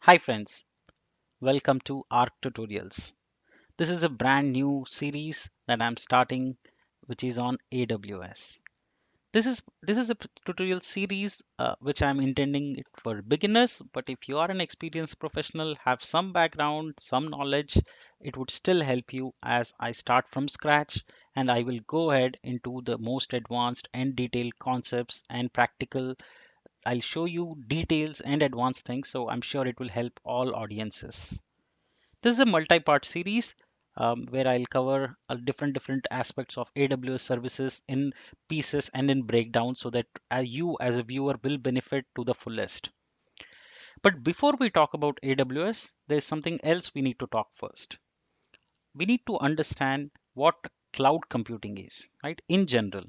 Hi friends, welcome to ARC Tutorials. This is a brand new series that I'm starting which is on AWS. This is a tutorial series which I'm intending it for beginners, but if you are an experienced professional, have some background, some knowledge, it would still help you as I start from scratch and I will go ahead into the most advanced and detailed concepts and practical. I'll show you details and advanced things, so I'm sure it will help all audiences. This is a multi-part series where I'll cover different aspects of AWS services in pieces and in breakdown so that you as a viewer will benefit to the fullest. But before we talk about AWS, there's something else we need to talk first. We need to understand what cloud computing is, right? In general.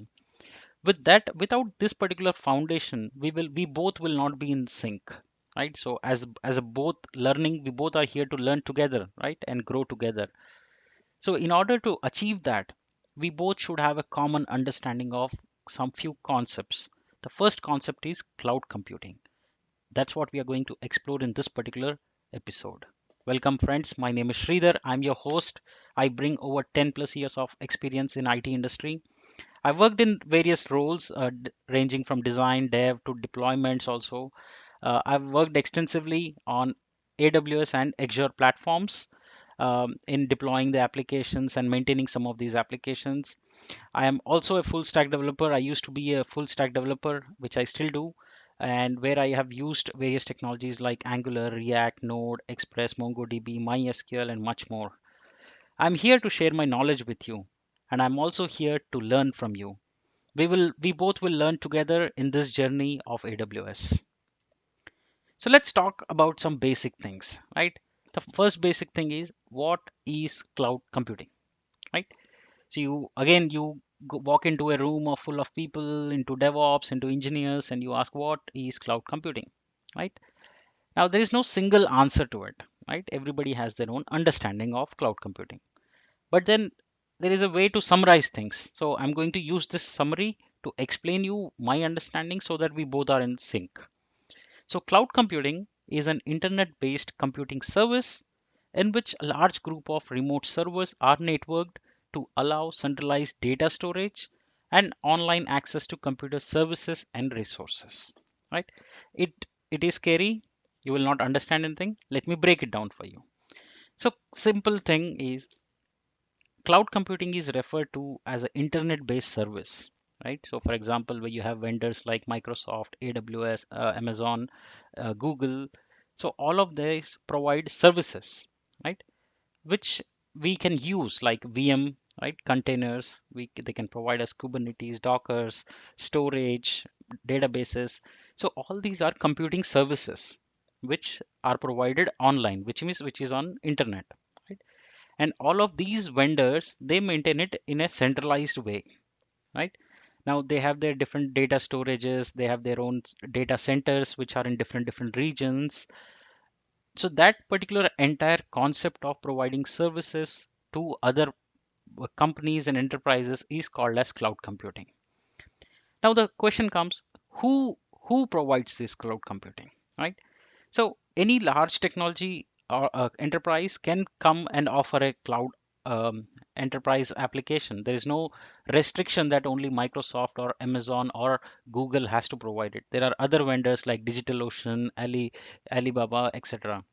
With that, without this particular foundation, we both will not be in sync, right? So as a both learning, we both are here to learn together, right? And grow together. So, in order to achieve that, we both should have a common understanding of some few concepts. The first concept is cloud computing. That's what we are going to explore in this particular episode. Welcome, friends. My name is Sridhar. I'm your host. I bring over 10 plus years of experience in IT industry. I've worked in various roles, ranging from design, dev to deployments also. I've worked extensively on AWS and Azure platforms in deploying the applications and maintaining some of these applications. I am also a full stack developer. I used to be a full stack developer, which I still do, and where I have used various technologies like Angular, React, Node, Express, MongoDB, MySQL, and much more. I'm here to share my knowledge with you, and I'm also here to learn from you. We both will learn together in this journey of AWS. So let's talk about some basic things, right? The first basic thing is what is cloud computing, right? So you walk into a room of full of people, into DevOps, into engineers, and you ask what is cloud computing, right? Now there is no single answer to it, right? Everybody has their own understanding of cloud computing. But then there is a way to summarize things. So I'm going to use this summary to explain you my understanding so that we both are in sync. So cloud computing is an internet-based computing service in which a large group of remote servers are networked to allow centralized data storage and online access to computer services and resources. Right? It is scary. You will not understand anything. Let me break it down for you. So simple thing is cloud computing is referred to as an internet-based service. Right. So for example, where you have vendors like Microsoft, AWS, Amazon, Google. So all of these provide services, right? Which we can use like VM, right? Containers. They can provide us Kubernetes, Dockers, storage, databases. So all these are computing services which are provided online, which is on internet, right? And all of these vendors they maintain it in a centralized way, right? Now they have their different data storages, they have their own data centers which are in different regions. So that particular entire concept of providing services to other companies and enterprises is called as cloud computing. Now the question comes, who provides this cloud computing, right? So any large technology or enterprise can come and offer a cloud enterprise application. There is no restriction that only Microsoft or Amazon or Google has to provide it. There are other vendors like DigitalOcean, Alibaba, etc.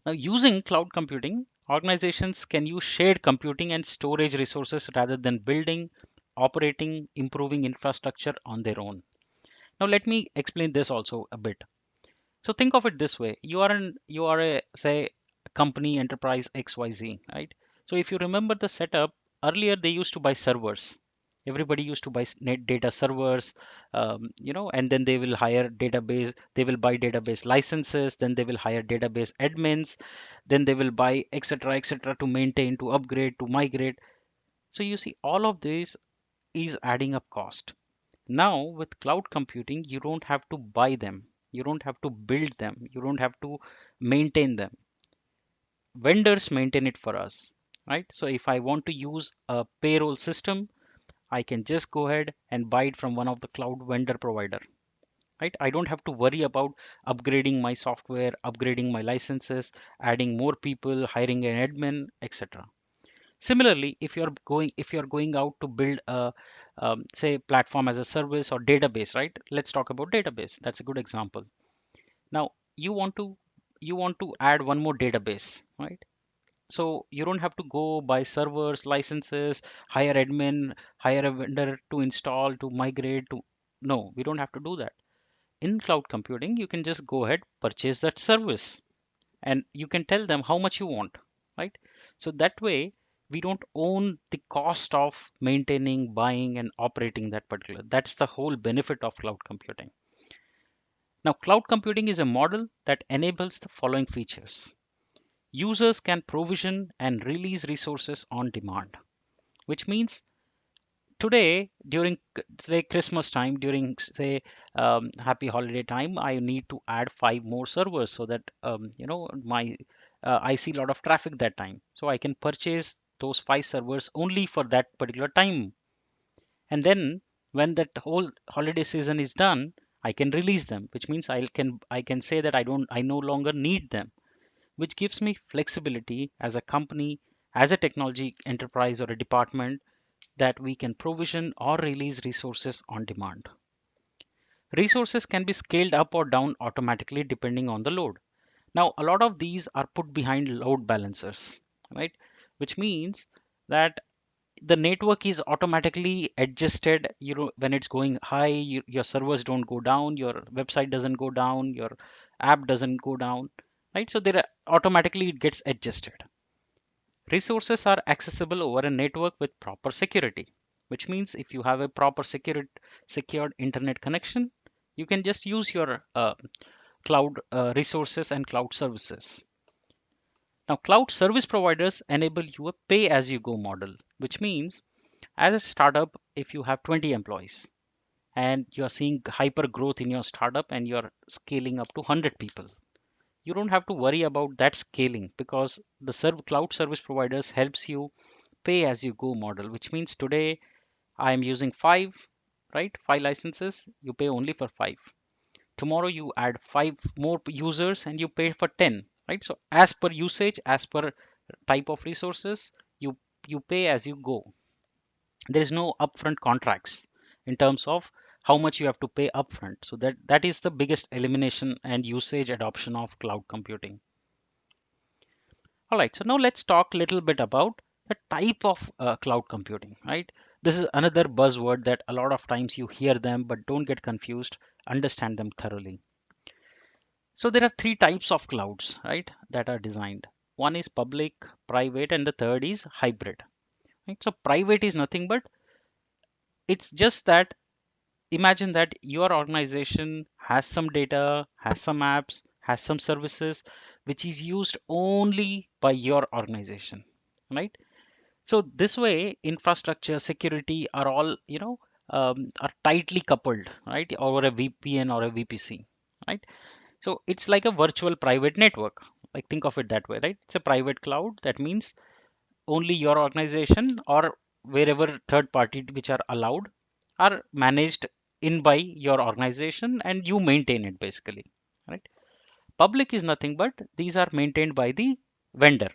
Now, using cloud computing, organizations can use shared computing and storage resources rather than building, operating, improving infrastructure on their own. Now, let me explain this also a bit. So think of it this way. You are a say company enterprise XYZ, right? So if you remember the setup, earlier they used to buy servers. Everybody used to buy net data servers, and then they will hire database, they will buy database licenses, then they will hire database admins, then they will buy etc to maintain, to upgrade, to migrate. So you see all of this is adding up cost. Now, with cloud computing, you don't have to buy them, you don't have to build them, you don't have to maintain them. Vendors maintain it for us, right? So, if I want to use a payroll system, I can just go ahead and buy it from one of the cloud vendor provider. right? I don't have to worry about upgrading my software, upgrading my licenses, adding more people, hiring an admin, etc. Similarly, if you're going out to build a say platform as a service or database, right? Let's talk about database. That's a good example. Now you want to add one more database, right? So you don't have to go buy servers, licenses, hire admin, hire a vendor to install, to migrate to. No, we don't have to do that. In cloud computing, you can just go ahead, purchase that service, and you can tell them how much you want, right? So that way, we don't own the cost of maintaining, buying, and operating that particular. That's the whole benefit of cloud computing. Now, cloud computing is a model that enables the following features. Users can provision and release resources on demand, which means today during say Christmas time, during say happy holiday time, I need to add five more servers so that my I see a lot of traffic that time, so I can purchase those five servers only for that particular time. And then when that whole holiday season is done, I can release them, which means I can say that I no longer need them, which gives me flexibility as a company, as a technology enterprise or a department, that we can provision or release resources on demand. Resources can be scaled up or down automatically depending on the load. Now, a lot of these are put behind load balancers, right? Which means that the network is automatically adjusted. When it's going high, your servers don't go down, your website doesn't go down, your app doesn't go down, right? So there automatically it gets adjusted. Resources are accessible over a network with proper security, which means if you have a proper secured internet connection, you can just use your cloud resources and cloud services. Now, cloud service providers enable you a pay as you go model, which means as a startup, if you have 20 employees and you're seeing hyper growth in your startup and you're scaling up to 100 people, you don't have to worry about that scaling, because the cloud service providers helps you pay as you go model, which means today I am using five, right? Five licenses, you pay only for five. Tomorrow you add five more users and you pay for 10, right? So as per usage, as per type of resources, you pay as you go. There is no upfront contracts in terms of how much you have to pay upfront. So that is the biggest elimination and usage adoption of cloud computing. All right, so now let's talk a little bit about the type of cloud computing, right? This is another buzzword that a lot of times you hear them, but don't get confused, understand them thoroughly. So there are three types of clouds, right, that are designed. One is public, private, and the third is hybrid. Right? So private is nothing but it's just that imagine that your organization has some data, has some apps, has some services which is used only by your organization, right? So this way, infrastructure, security are all, are tightly coupled, right, over a VPN or a VPC, right? So it's like a virtual private network. Like think of it that way, right? It's a private cloud. That means only your organization or wherever third party which are allowed are managed in by your organization and you maintain it basically, right? Public is nothing but these are maintained by the vendor,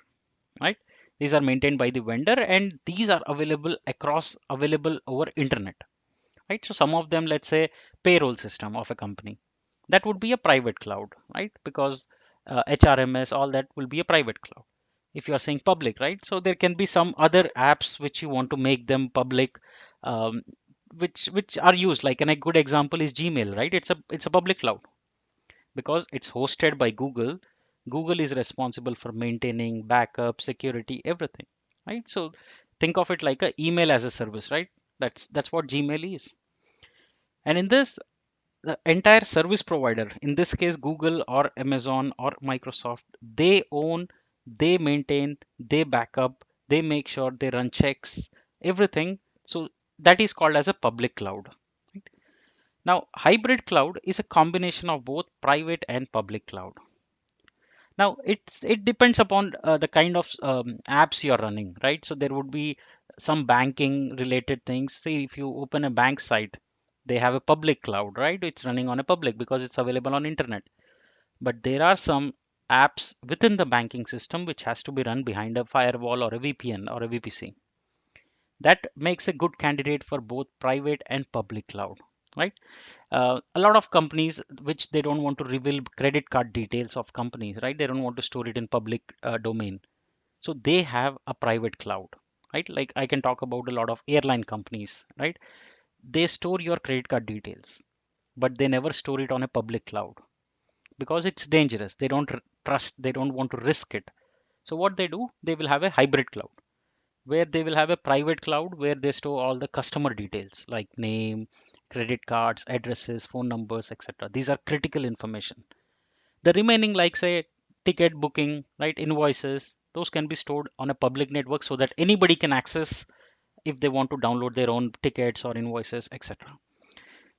right? These are maintained by the vendor and these are available over internet, right? So some of them, let's say payroll system of a company, that would be a private cloud, right? Because HRMS, all that will be a private cloud. If you are saying public, right? So there can be some other apps which you want to make them public, um, which are used. Like, and a good example is Gmail, right? It's a public cloud because it's hosted by Google. Google is responsible for maintaining backup, security, everything, right? So think of it like a email as a service, right? That's what Gmail is. And in this, the entire service provider, in this case Google or Amazon or Microsoft, they own, they maintain, they back up, they make sure they run checks, everything. So that is called as a public cloud, right? Now hybrid cloud is a combination of both private and public cloud. Now it depends upon the kind of apps you're running, right? So there would be some banking related things. Say if you open a bank site, They have a public cloud, right? It's running on a public because it's available on internet. But there are some apps within the banking system which has to be run behind a firewall or a VPN or a VPC. That makes a good candidate for both private and public cloud, right? A lot of companies which they don't want to reveal credit card details of companies, right? They don't want to store it in public domain. So they have a private cloud, right? Like I can talk about a lot of airline companies, right? They store your credit card details, but they never store it on a public cloud because it's dangerous. They don't trust, they don't want to risk it. So what they do, they will have a hybrid cloud where they will have a private cloud where they store all the customer details like name, credit cards, addresses, phone numbers, etc. These are critical information. The remaining, like say ticket booking, right, invoices, those can be stored on a public network so that anybody can access if they want to download their own tickets or invoices, etc.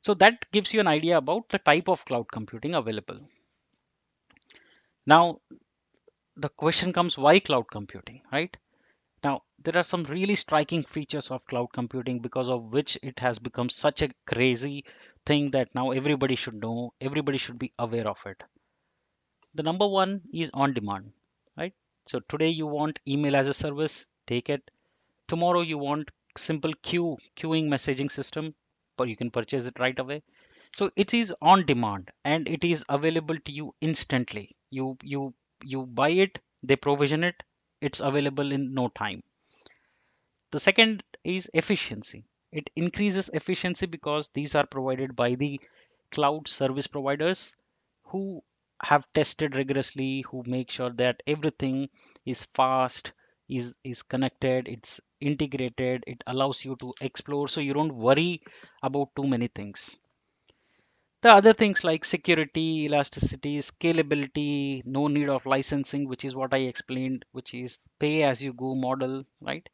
So that gives you an idea about the type of cloud computing available. Now, the question comes, why cloud computing, right? Now, there are some really striking features of cloud computing because of which it has become such a crazy thing that now everybody should know, everybody should be aware of it. The number one is on demand, right? So today you want email as a service, take it. Tomorrow you want simple queuing messaging system, but you can purchase it right away. So it is on demand and it is available to you instantly. You buy it, they provision it, it's available in no time. The second is efficiency. It increases efficiency because these are provided by the cloud service providers who have tested rigorously, who make sure that everything is fast, is connected, it's integrated, it allows you to explore so you don't worry about too many things. The other things like security, elasticity, scalability, no need of licensing, which is what I explained, which is pay as you go model, right?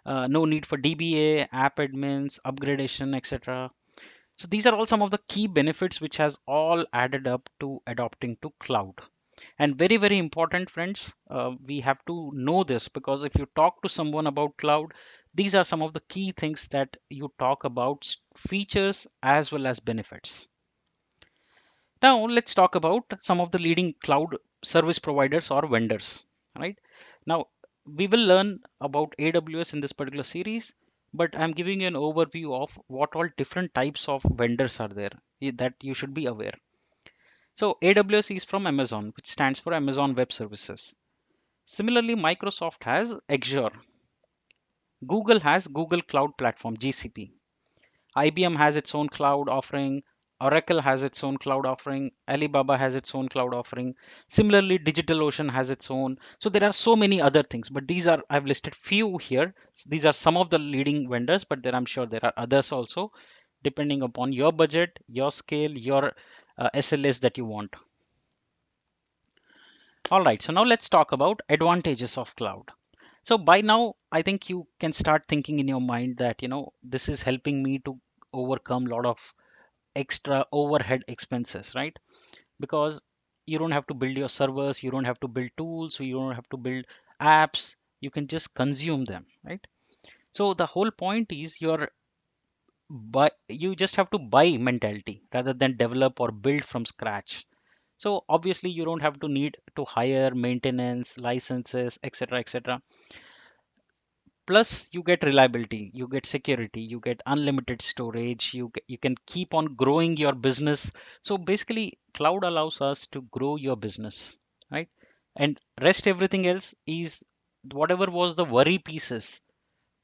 No need for DBA, app admins, upgradation, etc. So these are all some of the key benefits which has all added up to adopting to cloud. And very, very important, friends, we have to know this because if you talk to someone about cloud, these are some of the key things that you talk about, features as well as benefits. Now let's talk about some of the leading cloud service providers or vendors, right? Now we will learn about AWS in this particular series, but I'm giving you an overview of what all different types of vendors are there that you should be aware. So AWS is from Amazon, which stands for Amazon Web Services. Similarly, Microsoft has Azure. Google has Google Cloud Platform, GCP. IBM has its own cloud offering. Oracle has its own cloud offering. Alibaba has its own cloud offering. Similarly, DigitalOcean has its own. So there are so many other things, but these are, I've listed few here. These are some of the leading vendors, but I'm sure there are others also, depending upon your budget, your scale, your SLAs that you want. All right, so now let's talk about advantages of cloud. So by now, I think you can start thinking in your mind that, this is helping me to overcome a lot of extra overhead expenses, right? Because you don't have to build your servers, you don't have to build tools, you don't have to build apps, you can just consume them, right? So the whole point is you just have to buy mentality rather than develop or build from scratch. So obviously you don't have to need to hire maintenance, licenses, etc., etc. Plus you get reliability, you get security, you get unlimited storage, you can keep on growing your business. So basically cloud allows us to grow your business, right? And rest everything else is whatever was the worry pieces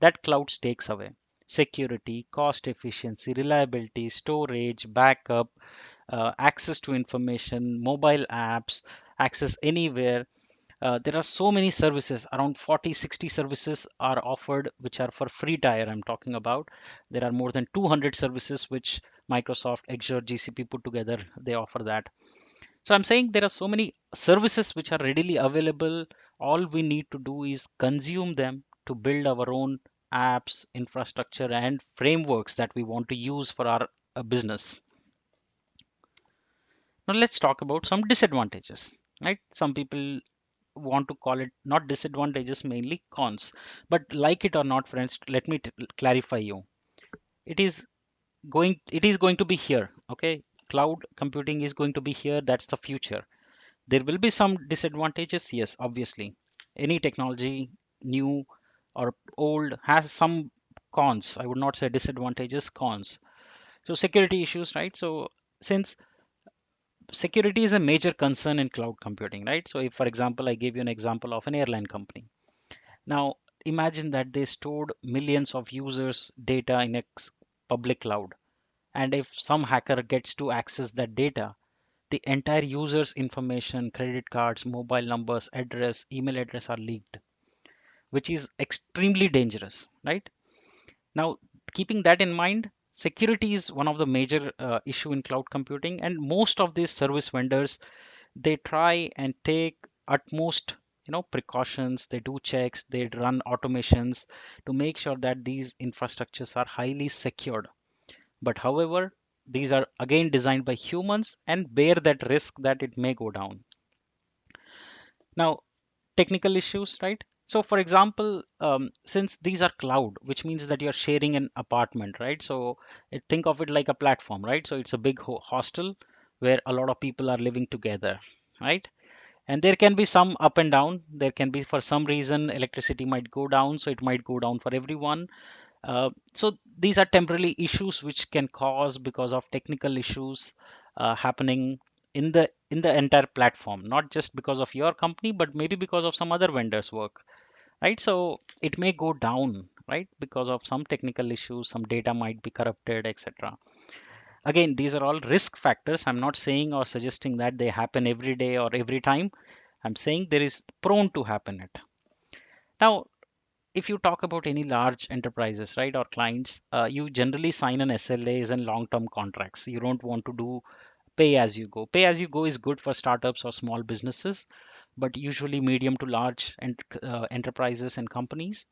that cloud takes away. Security, cost efficiency, reliability, storage, backup, access to information, mobile apps, access anywhere. There are so many services, around 40, 60 services are offered, which are for free tier. I'm talking about. There are more than 200 services which Microsoft, Azure, GCP put together. They offer that. So I'm saying there are so many services which are readily available. All we need to do is consume them to build our own apps, infrastructure, and frameworks that we want to use for our business. Now let's talk about some disadvantages. Right? Some people want to call it not disadvantages, mainly cons. But like it or not, friends, let me clarify you. It is it is going to be here. Okay, cloud computing is going to be here. That's the future. There will be some disadvantages, yes, obviously. Any technology, new or old, has some cons. I would not say disadvantages, cons. So security issues, right? So since security is a major concern in cloud computing, right? So if, for example, I give you an example of an airline company. Now, imagine that they stored millions of users' data in a public cloud. And if some hacker gets to access that data, the entire user's information, credit cards, mobile numbers, address, email address are leaked, which is extremely dangerous, right? Now, keeping that in mind, security is one of the major issue in cloud computing, and most of these service vendors, they try and take utmost precautions. They do checks, they run automations to make sure that these infrastructures are highly secured. But however, these are again designed by humans and bear that risk that it may go down. Now, technical issues, right? So, for example, since these are cloud, which means that you're sharing an apartment, right? So, think of it like a platform, right? So, it's a big hostel where a lot of people are living together, right? And there can be some up and down. There can be, for some reason, electricity might go down, so it might go down for everyone. So these are temporary issues which can cause because of technical issues happening in the entire platform, not just because of your company, but maybe because of some other vendors' work, right? So it may go down, right, because of some technical issues, some data might be corrupted, etc. Again, these are all risk factors. I'm not saying or suggesting that they happen every day or every time. I'm saying there is prone to happen it. Now, if you talk about any large enterprises, right, or clients, you generally sign an SLAs and long-term contracts. You don't want to do pay as you go. Pay as you go is good for startups or small businesses, but usually medium to large enterprises and companies,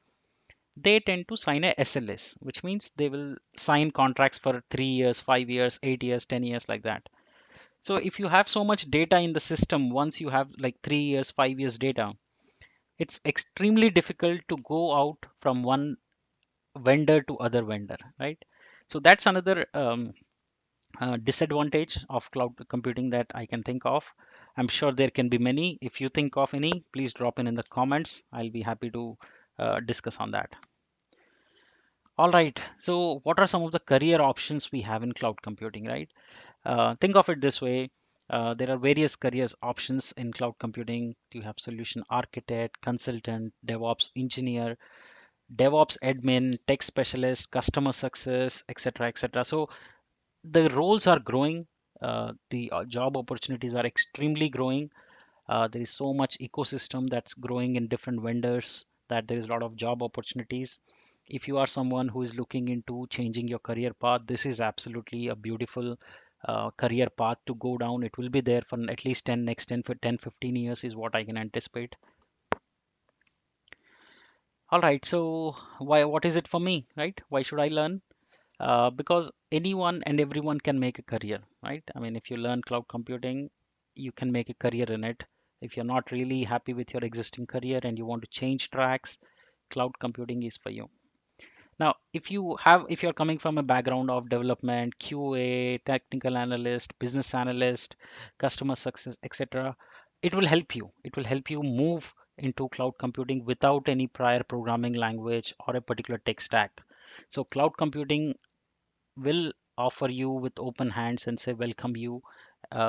they tend to sign a SLAs, which means they will sign contracts for 3 years, 5 years, 8 years, 10 years, like that. So if you have so much data in the system, once you have like 3 years, 5 years data, it's extremely difficult to go out from one vendor to other vendor, right? So that's another disadvantage of cloud computing that I can think of. I'm sure there can be many. If you think of any, please drop in the comments. I'll be happy to discuss on that. All right. So what are some of the career options we have in cloud computing, right? Think of it this way. There are various careers options in cloud computing. You have solution architect, consultant, DevOps engineer, DevOps admin, tech specialist, customer success, etc., etc. So the roles are growing. The job opportunities are extremely growing. There is so much ecosystem that's growing in different vendors that there is a lot of job opportunities. If you are someone who is looking into changing your career path, this is absolutely a beautiful career path to go down. It will be there for at least 10 next 10 for 10 15 years is what I can anticipate. All right, so what is it for me, right? Why should I learn? Because anyone and everyone can make a career, right? I mean, if you learn cloud computing, you can make a career in it. If you're not really happy with your existing career and you want to change tracks, cloud computing is for you. Now, if you're coming from a background of development, QA, technical analyst, business analyst, customer success, etc., it will help you. It will help you move into cloud computing without any prior programming language or a particular tech stack. So cloud computing will offer you with open hands and say welcome you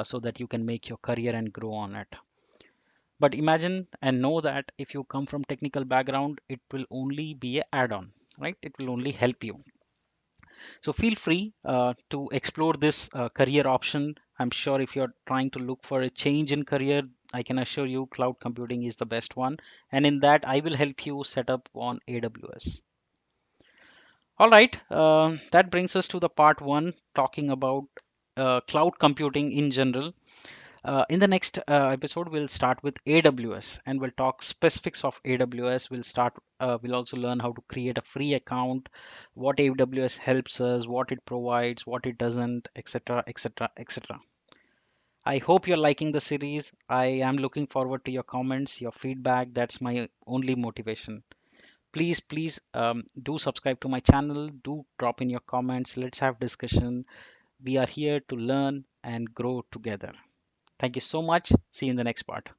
so that you can make your career and grow on it. But imagine and know that if you come from technical background, it will only be an add-on, right? It will only help you. So feel free to explore this career option. I'm sure if you're trying to look for a change in career, I can assure you cloud computing is the best one. And in that, I will help you set up on AWS. All right, that brings us to the part one, talking about cloud computing in general. In the next episode, we'll start with AWS and we'll talk specifics of AWS. We'll also learn how to create a free account, what AWS helps us, what it provides, what it doesn't, etc., etc., etc. I hope you're liking the series. I am looking forward to your comments, your feedback. That's my only motivation. Please do subscribe to my channel. Do drop in your comments. Let's have discussion. We are here to learn and grow together. Thank you so much. See you in the next part.